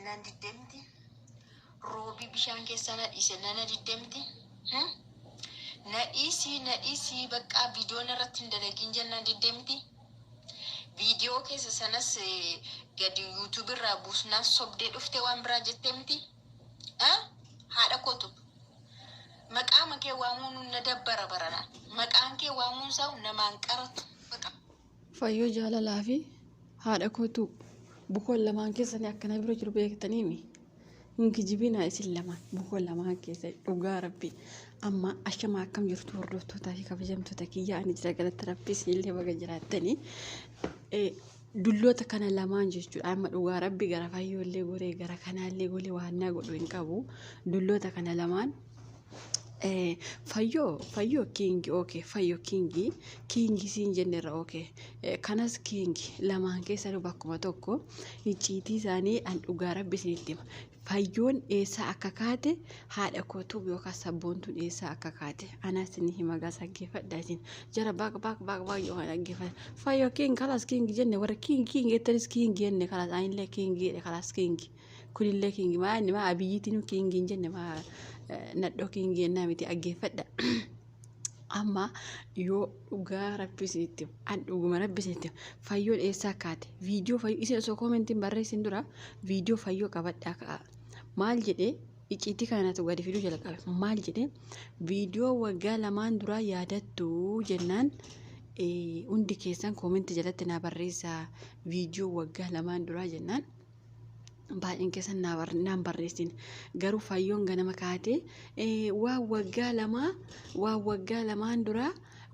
nan diddemti roobi bishaan keessa na dhiise nana diddemti na dhiisi bakka viidiyoon irratti hin dalagin jennaan diddemti viidiyoo keessa sanas gadi YouTube irraa buusnaan sobdee dhufte waan biraa jettemti haadha kootu maqaa makee waamuun na dabbara barana maqaan kee waamuun saa'u namaan qaratu fayyoo jaalalaa fi haadha kootu bukoon lamaan keessanii akkana bira jiru beektaniimi hinki jibinaa isin lamaan bukoon lamaan keessa dhugaa rabbi amma ashama akkam jirtu hordoftootaa fi kabajamtoota kiyyaa ani jira galatti rabbi illee baga jiraattanii dulloota kana lamaan jechuudha amma dhugaa rabbi gara fayyoollee goree gara kanaallee golee waannaa godhu hin qabu dulloota kana lamaan fayyoo kingi okay fayyoo kingi siin jenneerra okay kanas kingi lamaan keessa bakkuma tokko icciitii isaanii an dhugaa rabbi isinitti hima fayyoon eessa akka kaate haadha kootu yookaan sabboontuun eessa akka kaate anas ni hima gaasaggeeffadha isin jara baak yoo dhaggeeffadha fayyoo kingi kalas kingi jenne warra kingi ettanis kingi jenne kalas aynillee kingi kalas kingi kunillee kingi maanni maa abiyyiitiin kingi jenne maa nadhoo kingi jennaa miti dhaggeeffadha amma yoo dhugaa rabbisinitti an dhuguma rabbisinitti fayyoon eessa kaate viidiyoo fayyoo isin osoo koomentiin barreessin dura viidiyoo fayyoo qabadhaa ka'a maal jedhee icciitii kanatu gadi fiduu jalqabe maal jedhee viidiyoo waggaa lamaan dura yaadattu jennaan hundi keessan koomentii jalatti naa barreessaa viidiyoo waggaa lamaan dura jennaan baay'een keessan naan barreessin garuu fayyoon ganama kaatee waa waggaa lamaan dura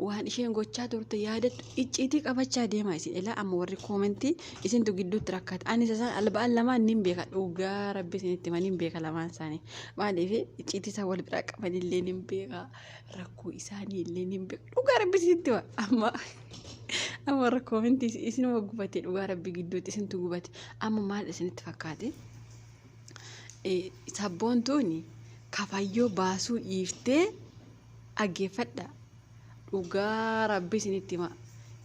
waan isheen gochaa turte yaadattu icciitii qabachaa deemaa isin ilaa amma warri koomentii isintu gidduutti rakkata anis isaan alba'an lamaan nin beeka dhugaa rabbi isinitti manin beeka lamaan isaanii maaliif icciitii isaa wal biraa qabanillee nin beeka rakkoo isaanii illee nin beeka dhugaa rabbi isinitti amma warra koomentii isinuma gubate dhugaa rabbi gidduutti isintu gubate amma maal isinitti fakkaate sabboontuuni kafayyoo baasuu dhiiftee dhaggeeffadha dhugaa rabbi isinitti hima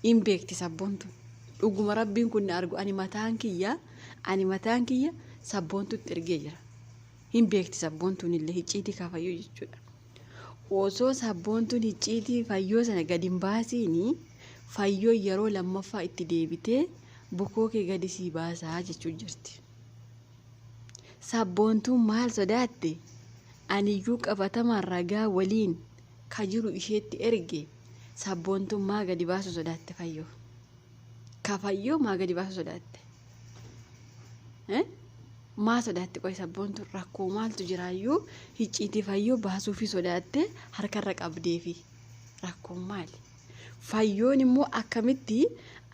hin beekti sabboontuun dhuguma rabbiin kun na argu ani mataan kiyya sabboontuutti ergee jira hin beekti sabboontuun illee icciitii kafayyoo jechuudha osoo sabboontuun icciitii fayyoo sana gadi hin baasiini fayyoo yeroo lammaffaa itti deebitee bukoo kee gadi sii baasaa jechuu jirti sabboontuun maal sodaatte aniyyuu qabatamaan ragaa waliin ka jiru isheetti erge sabboontuun maa gadi baasu sodaatte fayyoo ka fayyoo maa gadi baasu sodaatte maa sodaatte qoy sabboontuun rakkoo maaltu jiraayyuu icciitii fayyoo baasuufi sodaatte harkarra qabdeefi rakkoo maali fayyoon immoo akkamitti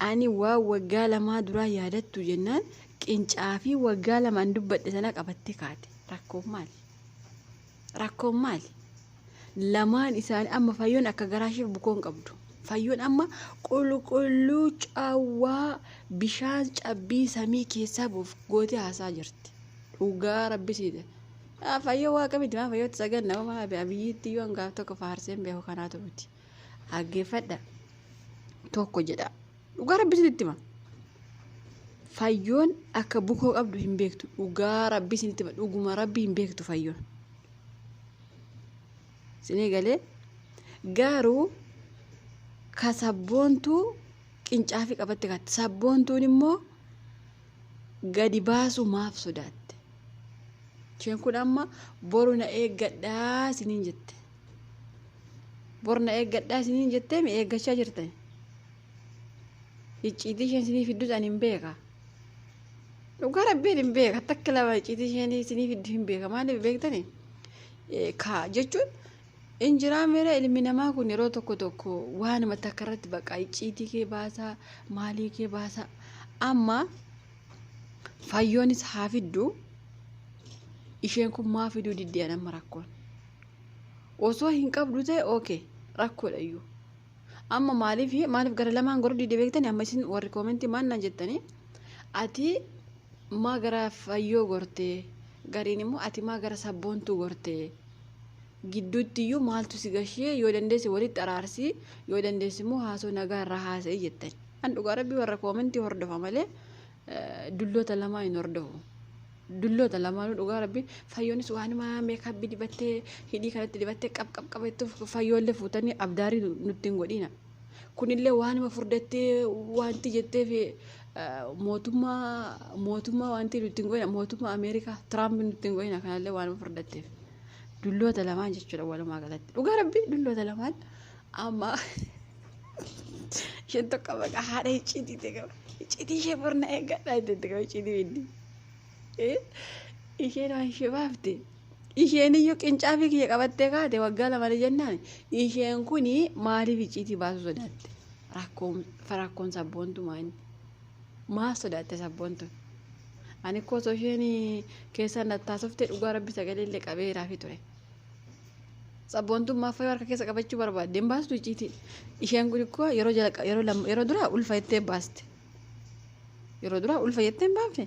ani waa waggaa lamaa duraa yaadattu jennaan qincaa fi waggaa lamaan dubbadhe sana qabatte kaate rakkoon maali lamaan isaanii amma fayyoon akka garaashiif bukoon qabdu fayyoon amma qulqulluu caawwaa bishaan cabbii samii keessaa buuf gootee haasaa jirti dhugaa rabbisiite fayyoo waa qabiti maa fayyootti saganna maa abiyyiitti yoo hangaaf tokko faarseen beeku kanaatu miti dhaggeeffadha tokko jedha dhugaa rabbisitti hima fayyoon akka bukoo qabdu hin beektu dhugaa rabbisitti hima dhuguma rabbi hin beektu fayyoon sinee galee garuu ka sabboontuu qincaafi qabatte kaatti sabboontuun immoo gadi baasu maaf sodaatte isheen kun amma boru na eeggadhaa siniin jette boru na eeggadhaa siniin jettee mi eeggachaa jirtan icciitii isheen sinii fiddus ani hin beeka dhugaa rabbiin hin beeka takka lama icciitii isheen sinii fiddu hin beeka maaliif beektani ka jechuun injiraa meera ilmi namaa kun yeroo tokko waanuma takka irratti baqa icciitii kee baasaa maalii kee baasaa amma fayyoonis haa fiddu isheen kun maa fiduu diddee nama rakkoon osoo hin qabdu ta'e okay rakkoodha iyyuu amma maaliif gara lamaan goruu didee beektani amma isin warri koomentii maannaan jettanii ati maa gara fayyoo gortee gariin immoo ati maa gara sabboontuu gortee gidduutti iyyuu maaltu si gashee yoo dandeesse walitti araarsii yoo dandeesse immoo haasoo nagaa irraa haasa'ii jettani an dhugaa rabbii warra koomentii hordofa malee dulloota lamaa hin hordofu dulloota lamaanuu dhugaa rabbi fayyoonis waanuma meekaabii dibattee hidhii kanatti dibattee qabettuuf fayyoollee fuutanii abdaarii nutti hin godhina. Kunillee waanuma furdattee wanti jettee fi mootummaa wanti nutti hin godhina mootummaa Ameerikaa Tiraamp nutti hin godhina kanallee waanuma furdatteef dulloota lamaan jechuudha walumaa galatti dhugaa rabbi dulloota lamaan amma isheen tokko maqaa haadha icciitii qaba icciitii ishee borna eeggadhaa jettee qaba icciitii biddi isheen waan ishee baafte isheen iyyuu qincaa fi kiyya qabattee kaate waggaa lama jennaan isheen kuni maaliif icciitii baasuu sodaatte rakkoon sabboontu maani maa sodaatte sabboontu ani koosoo isheen keessaan nattaasofte dhugaa rabbi sagalee illee qabee raafi ture. Sabboontummaa fayyoo harka keessa qabachuu barbaadde hin baastu icciitii isheen kun ikkoo yeroo duraa ulfa jettee baaste yeroo duraa ulfa jettee hin baafne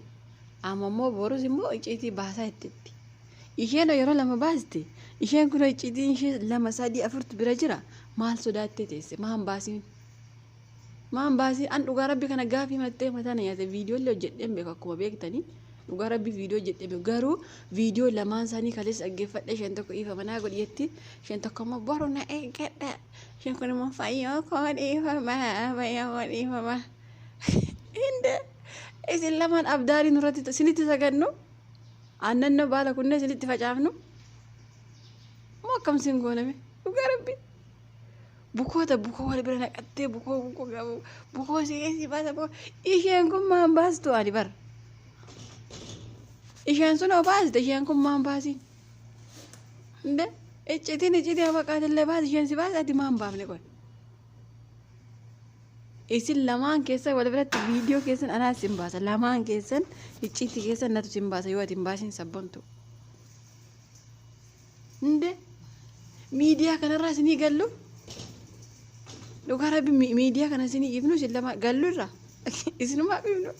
amma immoo boorus immoo icciitii baasaa jetteetti isheen yeroo lama baaste isheen kun icciitiin ishee 2 3 4 bira jira maal sodaattee teesse maan baasiin an dhugaa rabbi kana gaafii mattee mataa na nyaate viidiyoolee hojjedheen beeku akkuma beektanii dhugaa rabbi viidiyoo hojjedheen garuu viidiyoo lamaan isaanii kaleessa dhaggeeffadhe isheen tokko ifa manaa godhiyetti isheen tokko immoo boru na eeggadha isheen kun immoo fayyoo koon ifamaa hinde isin lamaan abdaarii nurratti sinitti sagannu annanno baala kunneen sinitti facaafnu moo akkamsiin gooname dhugaa rabbi bukoo wal bira naqattee bukoo si baasa isheen kun maan baastu ani bar isheen sun baaste isheen kun maan baasiin inde icciitii maqaatillee baas isheen si baas ati maan baafne qoy isin lamaan keessa wal biratti viidiyoo keessan anaas sin baasa lamaan keessan icciitii keessan natu sin baasa yoo ati hin baasiin sabboontu inde miidiyaa kanarraa isinii gallu dhugaa rabbi miidiyaa kana isinii ifnu isin lama gallu irraa isinumaa ifnu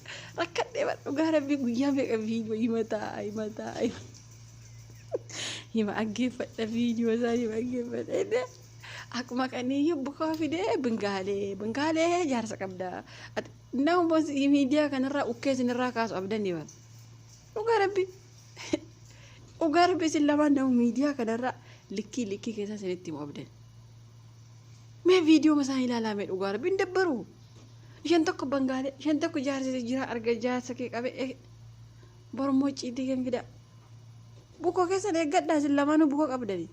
rakkadhee bar dhugaa rabbi guyyaa meeqa viidiyoo hima aggeeffadha viidiyoo isaa hima aggeeffadha akkuma kaniyyuu bukoo fidee bingaalee jaarsa qabda nama miidiyaa kanarraa ukkee isinirraa kaasu abdanni bar dhugaa rabbi isin lamaan nama miidiyaa kanarraa likkii keessa isinitti himu abdan mee viidiyoo masaa ilaalame dhugaa rabbi hin dabbaru isheen tokko bangaalee isheen tokko jaarsa jira arga jaarsa kee qabe bormoo icciitii kan fida bukoo keessan eeggadhaa isin lamaanuu bukoo qabdanii